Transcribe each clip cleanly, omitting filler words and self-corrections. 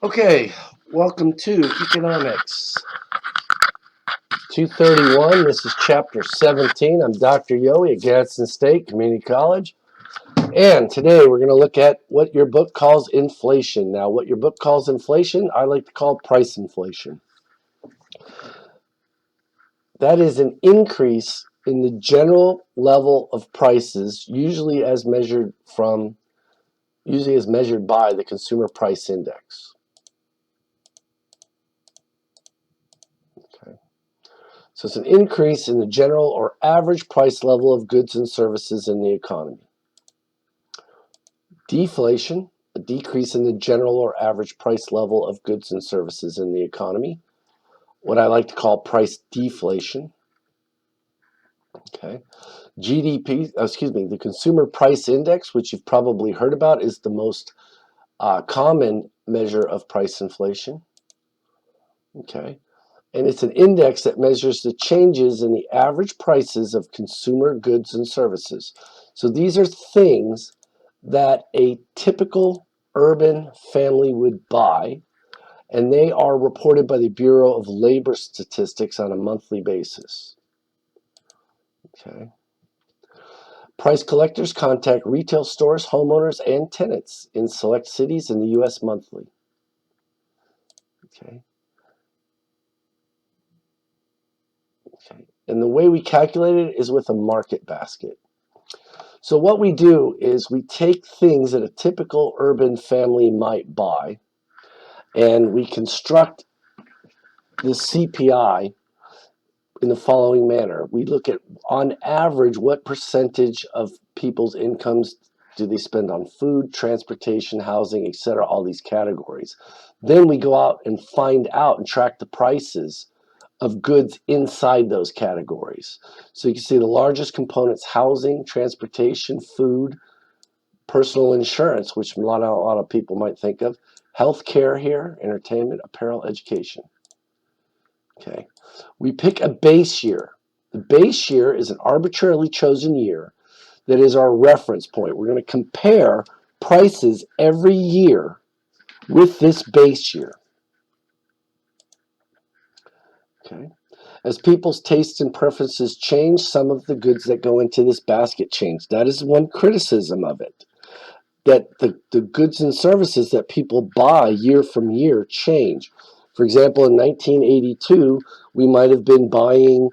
Okay, welcome to Economics 231. This is Chapter 17. I'm Dr. Yohe at Gadsden State Community College. And today we're going to look at what your book calls inflation. Now, what your book calls inflation, I like to call price inflation. That is an increase in the general level of prices, usually as measured by the Consumer Price Index. Okay. So it's an increase in the general or average price level of goods and services in the economy. Deflation, a decrease in the general or average price level of goods and services in the economy. What I like to call price deflation. Okay. The Consumer Price Index, which you've probably heard about, is the most common measure of price inflation. Okay. And it's an index that measures the changes in the average prices of consumer goods and services. So these are things that a typical urban family would buy, and they are reported by the Bureau of Labor Statistics on a monthly basis. Okay. Price collectors contact retail stores, homeowners, and tenants in select cities in the U.S. monthly. Okay. Okay. And the way we calculate it is with a market basket. So what we do is we take things that a typical urban family might buy, and we construct the CPI in the following manner. We look at, on average, what percentage of people's incomes do they spend on food, transportation, housing, etc., all these categories. Then we go out and find out and track the prices of goods inside those categories. So you can see the largest components: housing, transportation, food, personal insurance, which a lot of people might think of, healthcare here, entertainment, apparel, education. Okay, we pick a base year. The base year is an arbitrarily chosen year that is our reference point. We're going to compare prices every year with this base year. Okay. As people's tastes and preferences change, some of the goods that go into this basket change. That is one criticism of it, that the goods and services that people buy year from year change. For example, in 1982, we might have been buying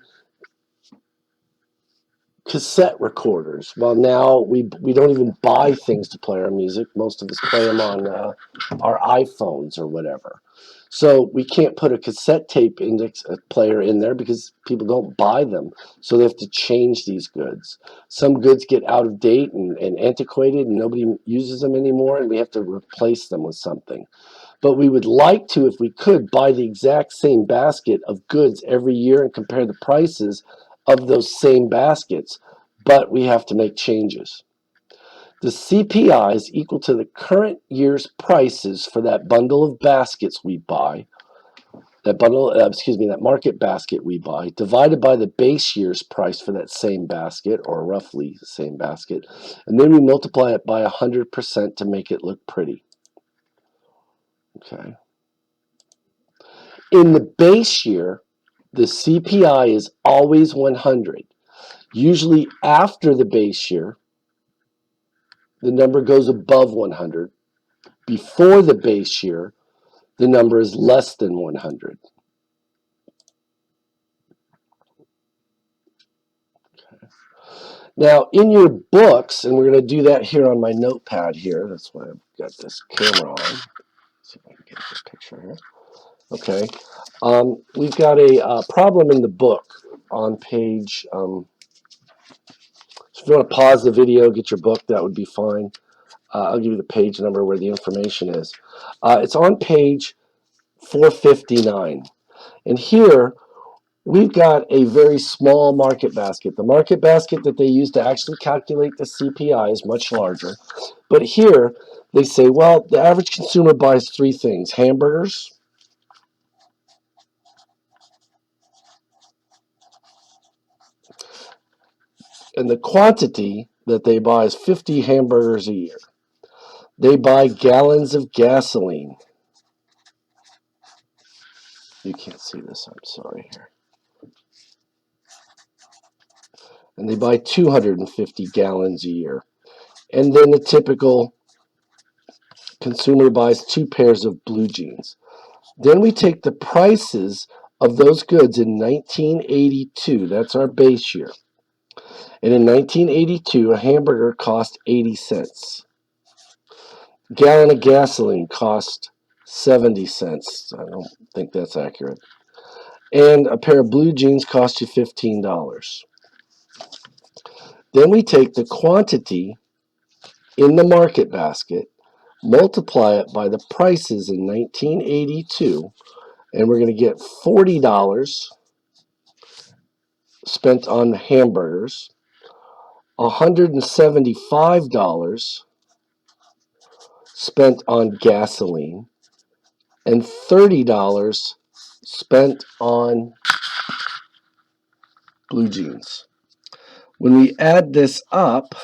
cassette recorders. Well, now we don't even buy things to play our music. Most of us play them on our iPhones or whatever. So we can't put a cassette tape index player in there because people don't buy them. So they have to change these goods. Some goods get out of date and antiquated, and nobody uses them anymore, and we have to replace them with something. But we would like to, if we could, buy the exact same basket of goods every year and compare the prices of those same baskets, but we have to make changes. The CPI is equal to the current year's prices for that bundle of baskets we buy, that market basket we buy, divided by the base year's price for that same basket, or roughly the same basket, and then we multiply it by 100% to make it look pretty. Okay. In the base year, the CPI is always 100. Usually after the base year, the number goes above 100. Before the base year, the number is less than 100. Okay. Now, in your books, and we're going to do that here on my notepad here. That's why I've got this camera on. Let's see if I can get this picture here. Okay. We've got a problem in the book on page... so if you want to pause the video, get your book, that would be fine. I'll give you the page number where the information is. It's on page 459. And here, we've got a very small market basket. The market basket that they use to actually calculate the CPI is much larger. But here, they say, well, the average consumer buys three things: hamburgers, and the quantity that they buy is 50 hamburgers a year. They buy gallons of gasoline. You can't see this, I'm sorry here. And they buy 250 gallons a year. And then the typical consumer buys 2 pairs of blue jeans. Then we take the prices of those goods in 1982. That's our base year. And in 1982, a hamburger cost 80 cents. A gallon of gasoline cost 70 cents. I don't think that's accurate. And a pair of blue jeans cost you $15. Then we take the quantity in the market basket, multiply it by the prices in 1982, and we're going to get $40 spent on hamburgers, $175 spent on gasoline, and $30 spent on blue jeans. When we add this up,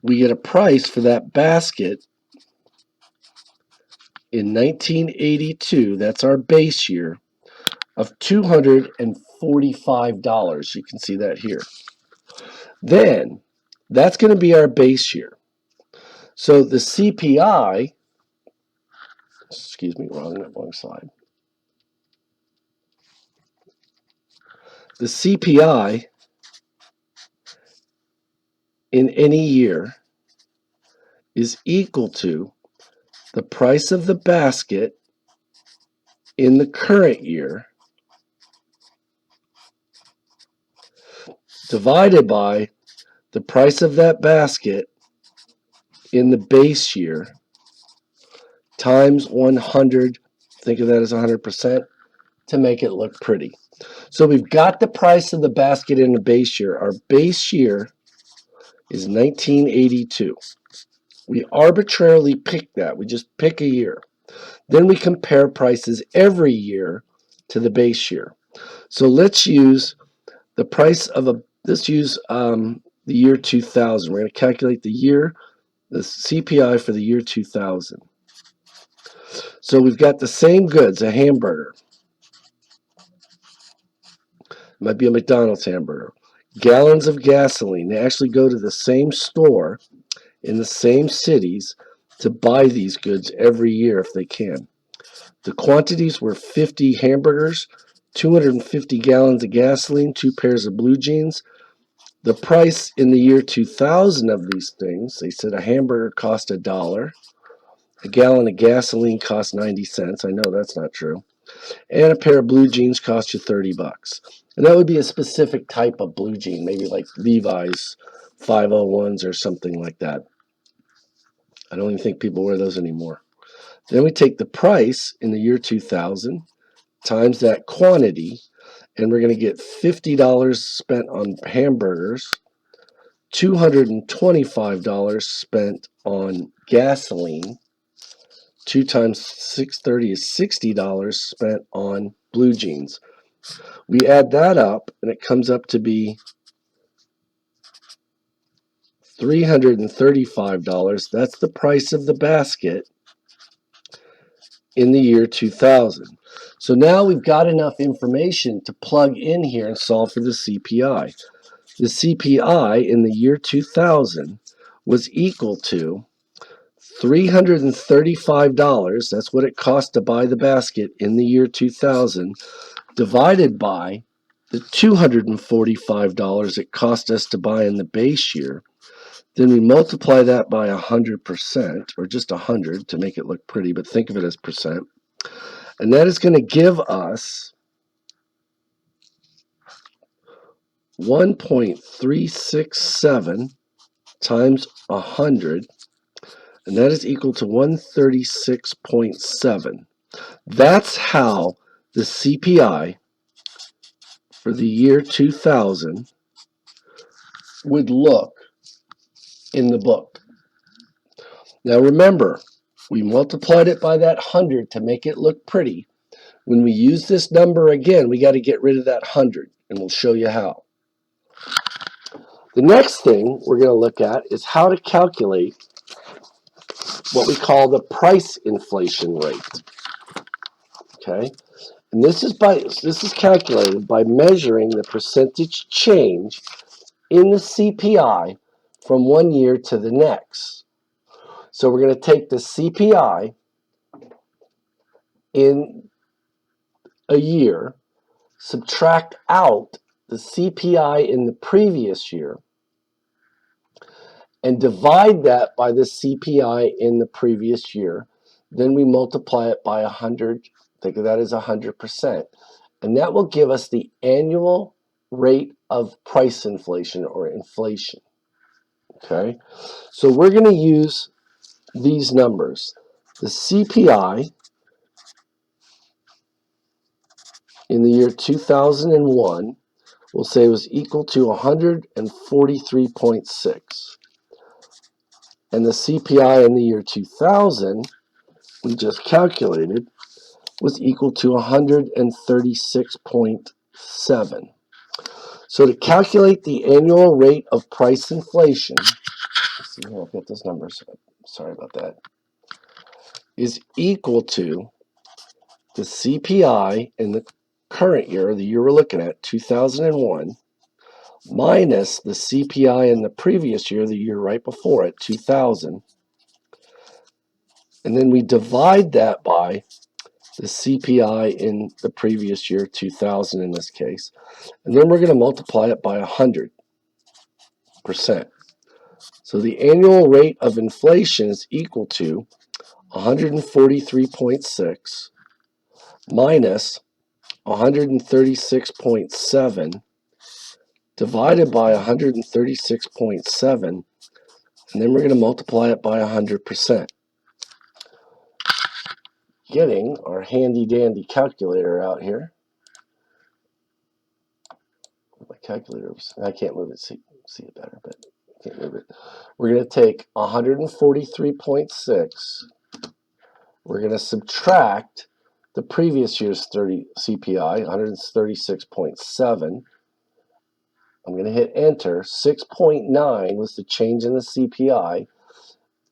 we get a price for that basket in 1982, that's our base year, of $245. You can see that here. Then, that's going to be our base year. So the CPI, excuse me, wrong slide. The CPI in any year is equal to the price of the basket in the current year divided by the price of that basket in the base year times 100. Think of that as 100% to make it look pretty. So we've got the price of the basket in the base year. Our base year is 1982. We arbitrarily pick that. We just pick a year. Then we compare prices every year to the base year. So let's use the price of let's use the year 2000. We're going to calculate the CPI for the year 2000. So we've got the same goods, a hamburger. It might be a McDonald's hamburger. Gallons of gasoline. They actually go to the same store in the same cities to buy these goods every year if they can. The quantities were 50 hamburgers, 250 gallons of gasoline, 2 pairs of blue jeans. The price in the year 2000 of these things, they said a hamburger cost $1. A gallon of gasoline cost 90 cents. I know that's not true. And a pair of blue jeans cost you $30. And that would be a specific type of blue jean, maybe like Levi's 501s or something like that. I don't even think people wear those anymore. Then we take the price in the year 2000 times that quantity, and we're going to get $50 spent on hamburgers, $225 spent on gasoline, 2 times 630 is $60 spent on blue jeans. We add that up, and it comes up to be $335. That's the price of the basket in the year 2000. So now we've got enough information to plug in here and solve for the CPI. The CPI in the year 2000 was equal to $335. That's what it cost to buy the basket in the year 2000, divided by the $245 it cost us to buy in the base year. Then we multiply that by 100%, or just 100 to make it look pretty, but think of it as percent. And that is going to give us 1.367 times 100, and that is equal to 136.7. That's how the CPI for the year 2000 would look in the book. Now remember, we multiplied it by that 100 to make it look pretty. When we use this number again, we got to get rid of that 100, and we'll show you how. The next thing we're going to look at is how to calculate what we call the price inflation rate. Okay, and this is calculated by measuring the percentage change in the CPI from one year to the next. So we're going to take the CPI in a year, subtract out the CPI in the previous year, and divide that by the CPI in the previous year. Then we multiply it by 100. Think of that as 100%. And that will give us the annual rate of price inflation or inflation. Okay, so we're going to use these numbers. The CPI in the year 2001, we'll say was equal to 143.6. And the CPI in the year 2000, we just calculated, was equal to 136.7. So to calculate the annual rate of price inflation, let's see here, I've got those numbers, sorry about that, is equal to the CPI in the current year, the year we're looking at, 2001, minus the CPI in the previous year, the year right before it, 2000. And then we divide that by the CPI in the previous year, 2000 in this case. And then we're going to multiply it by 100%. So the annual rate of inflation is equal to 143.6 minus 136.7 divided by 136.7, and then we're going to multiply it by 100%. Getting our handy dandy calculator out here. My calculator, I can't move it, see it better, but I can't move it. We're going to take 143.6. We're going to subtract the previous year's CPI, 136.7. I'm going to hit enter. 6.9 was the change in the CPI.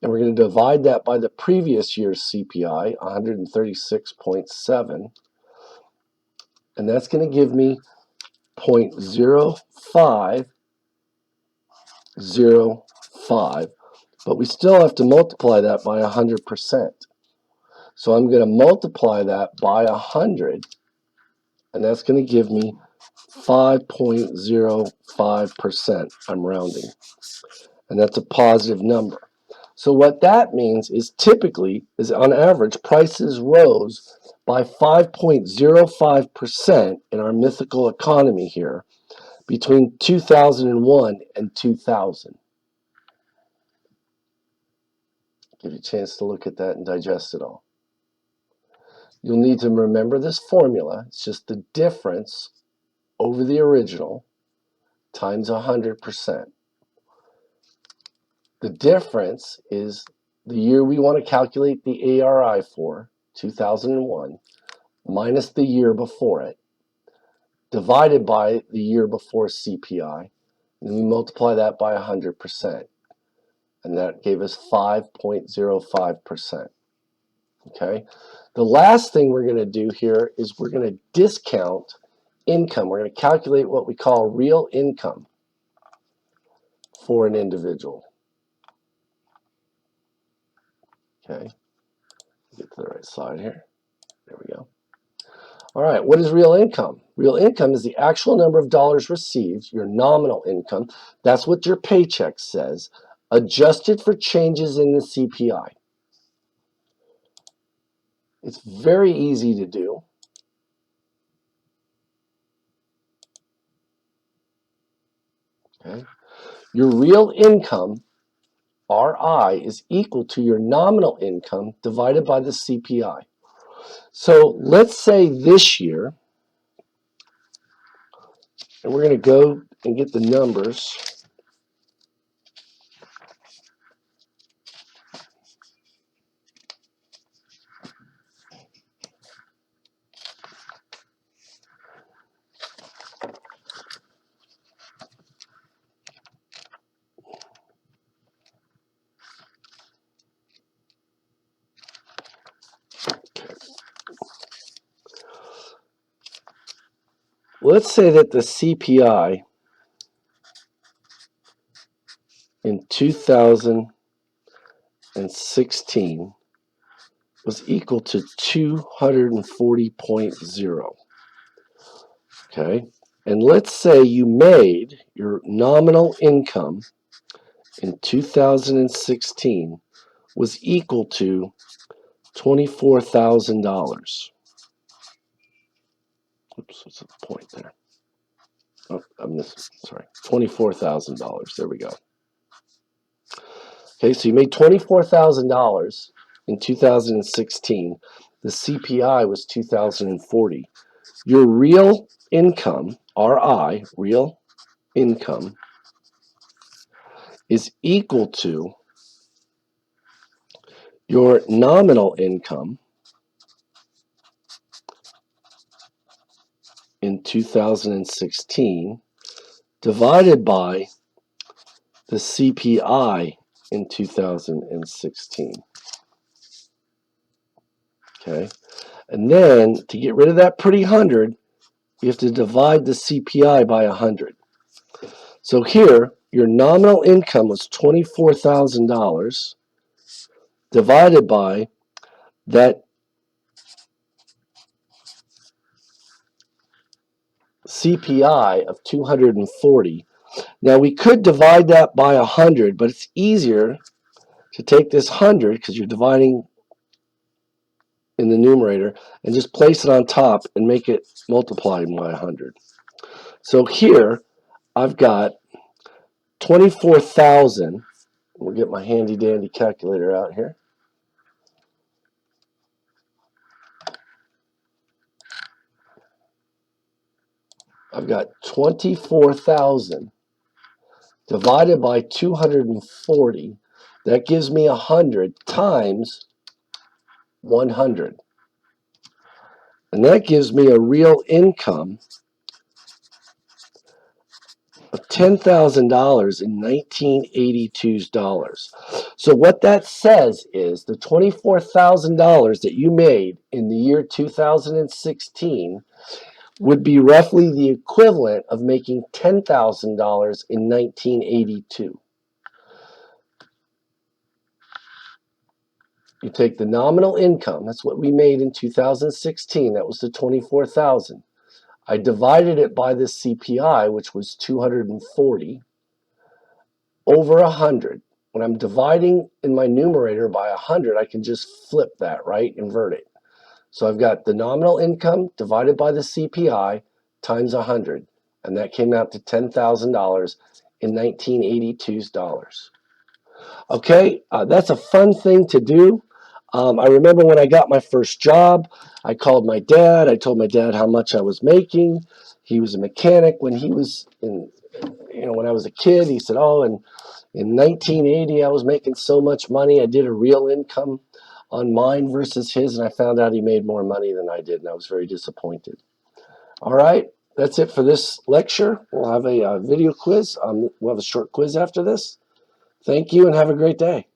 And we're going to divide that by the previous year's CPI, 136.7. And that's going to give me 0.0505. But we still have to multiply that by 100%. So I'm going to multiply that by 100. And that's going to give me 5.05%. I'm rounding. And that's a positive number. So what that means is typically, on average, prices rose by 5.05% in our mythical economy here between 2001 and 2000. Give you a chance to look at that and digest it all. You'll need to remember this formula. It's just the difference over the original times 100%. The difference is the year we want to calculate the ARI for, 2001, minus the year before it, divided by the year before CPI, and we multiply that by 100%. And that gave us 5.05%. Okay? The last thing we're going to do here is we're going to discount income. We're going to calculate what we call real income for an individual. Okay? Get to the right side here. There we go. All right, what is real income? Real income is the actual number of dollars received, your nominal income. That's what your paycheck says, adjusted for changes in the CPI. It's very easy to do. Okay. Your real income, RI, is equal to your nominal income divided by the CPI. So let's say this year, and we're going to go and get the numbers. let's say that the CPI in 2016 was equal to 240.0. Okay, and let's say you made your nominal income in 2016 was equal to $24,000. Oops, what's the point there? Oh, I missed. Sorry, $24,000. There we go. Okay, so you made $24,000 in 2016. The CPI was 2040. Your real income, RI, real income, is equal to your nominal income in 2016 divided by the CPI in 2016. Okay, and then to get rid of that pretty 100, you have to divide the CPI by 100. So here, your nominal income was $24,000 divided by that CPI of 240. Now we could divide that by 100, but it's easier to take this 100 because you're dividing in the numerator and just place it on top and make it multiplied by 100. So here I've got 24,000. We'll get my handy dandy calculator out here. I've got 24,000 divided by 240. That gives me 100 times 100. And that gives me a real income of $10,000 in 1982's dollars. So what that says is the $24,000 that you made in the year 2016 would be roughly the equivalent of making $10,000 in 1982. You take the nominal income, that's what we made in 2016, that was the 24,000. I divided it by the CPI, which was 240, over 100. When I'm dividing in my numerator by 100, I can just flip that, right? Invert it. So I've got the nominal income divided by the CPI times 100, and that came out to $10,000 in 1982's dollars. Okay, that's a fun thing to do. I remember when I got my first job, I called my dad. I told my dad how much I was making. He was a mechanic when he was when I was a kid. He said, "Oh, and in 1980, I was making so much money. I did a real income on mine versus his, and I found out he made more money than I did, and I was very disappointed." All right, that's it for this lecture. We'll have a video quiz. We'll have a short quiz after this. Thank you, and have a great day.